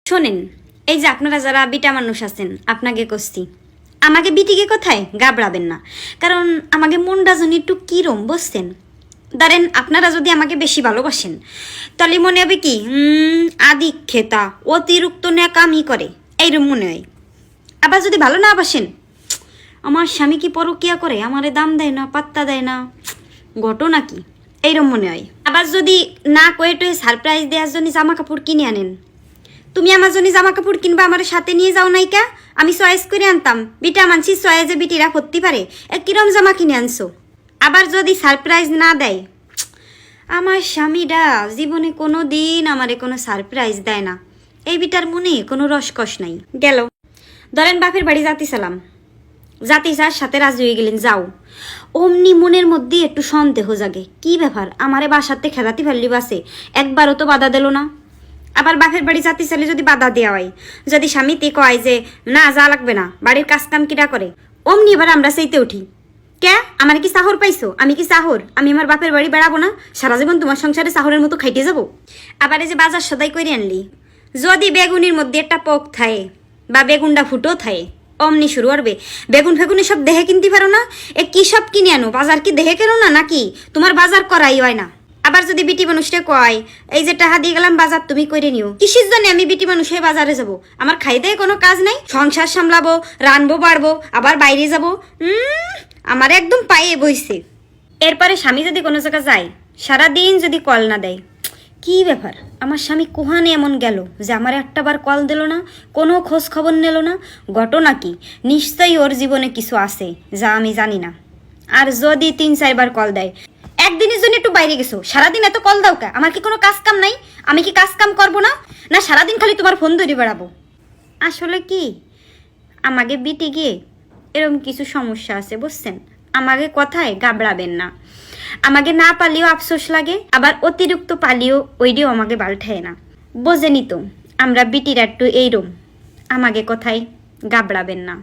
শোনেন, এই যে আপনারা যারা বিটা মানুষ আছেন, আপনাকে কস্তি আমাকে বিটিকে কোথায় গাবড়াবেন না, কারণ আমাকে মনটা যেন একটু কিরম বুঝছেন। ধরেন আপনারা যদি আমাকে বেশি ভালোবাসেন তাহলে মনে হবে কি আদিক্ষেতা অতিরিক্ত ন্যাকামি করে, এইরকম মনে হয়। আবার যদি ভালো না বাসেন, আমার স্বামী কি পরকিয়া করে, আমারে দাম দেয় না, পাত্তা দেয় না, ঘটনা কি, এইরকম মনে হয়। আবার যদি না কয়ে টয়ে সারপ্রাইজ দেওয়ার জন্য জামা কাপড় কিনে আনেন, তুমি আমার জন্য জামা কাপড় কিনবা, আমার সাথে নিয়ে যাও নাই কা, আমি চয়েস করে আনতাম, বিটা মানছি চয়েসে বিটিরা করতে পারে, কিরম জামা কিনে আনছো। আবার যদি সারপ্রাইজ না দেয়, আমার স্বামীরা জীবনে কোনো দিন আমারে কোনো সারপ্রাইজ দেয় না, এই বিটার মনে কোনো রসকস নাই। গেল ধরেন বাপের বাড়ি যাইতেছিলাম, জাতি যার সাথে রাজি হয়ে গেলেন, যাও, অমনি মনের মধ্যে একটু সন্দেহ জাগে, কি ব্যাপার আমারে বাসাতে খেদাতে ফেললি বাসে, একবারও তো বাধা দিল না। আবার বাপের বাড়ি যাতে চাইলে যদি বাধা দেওয়া হয়, যদি স্বামীতে কয় যে না যা লাগবে না, বাড়ির কাজ কাম কিরা করে, অমনি এবার আমরা সেইতে উঠি, কে আমার কি সাহর পাইছো, আমি কি সাহর, আমি আমার বাপের বাড়ি বেড়াবো না, সারা জীবন তোমার সংসারে সাহরের মতো খাইতে যাবো। আবার এই যে বাজার সদাই করে আনলি, যদি বেগুনির মধ্যে একটা পোক থাকে বা বেগুনটা ফুটো থাকে, অমনি শুরু করবে বেগুন ফেগুনি সব দেহে কিনতে পারো না, কি সব কিনে আনো, বাজার কি দেহে কেন না, নাকি তোমার বাজার করাই হয় না। আবার যদি বিটি মানুষটা কয় এই যে টাকা দিয়ে গেলাম বাজার তুমি করে নিও, কিসের জন্য আমি বিটি মানুষ হয়ে বাজারে যাব, আমার খাইতে কোনো কাজ নাই, সংসার সামলাবো, রানবো বাড়বো, আবার বাইরে যাব, আমার একদম পায়ে বইছে। এরপরে স্বামী যদি কোনো জায়গা যায়, সারাদিন যদি কল না দেয়, কি ব্যাপার আমার স্বামী কোহানে এমন গেল যে আমার একটাবার কল দিল না, কোনো খোঁজ খবর নিল না, ঘটনা কি, নিশ্চয়ই ওর জীবনে কিছু আছে যা আমি জানি না। আর যদি 3-4 বার কল দেয়, একদিনের জন্য একটু বাইরে গেছো, সারাদিন এত কল দাও কা, আমার কি কোনো কাজ কাম নাই, আমি কি কাজ কাম করবো না, না সারাদিন খালি তোমার ফোন ধরে বেড়াবো। আসলে কি আমাকে বিটি গিয়ে এরকম কিছু সমস্যা আছে বুঝছেন, আমাকে কথায় গাবড়াবেন না, আমাকে না পালিও আফসোস লাগে, আবার অতিরিক্ত পালিও ওইটিও আমাকে বালঠায় না, বোঝেনি তো আমরা বিটির একটু এইরম, আমাকে কথায় গাবড়াবেন না।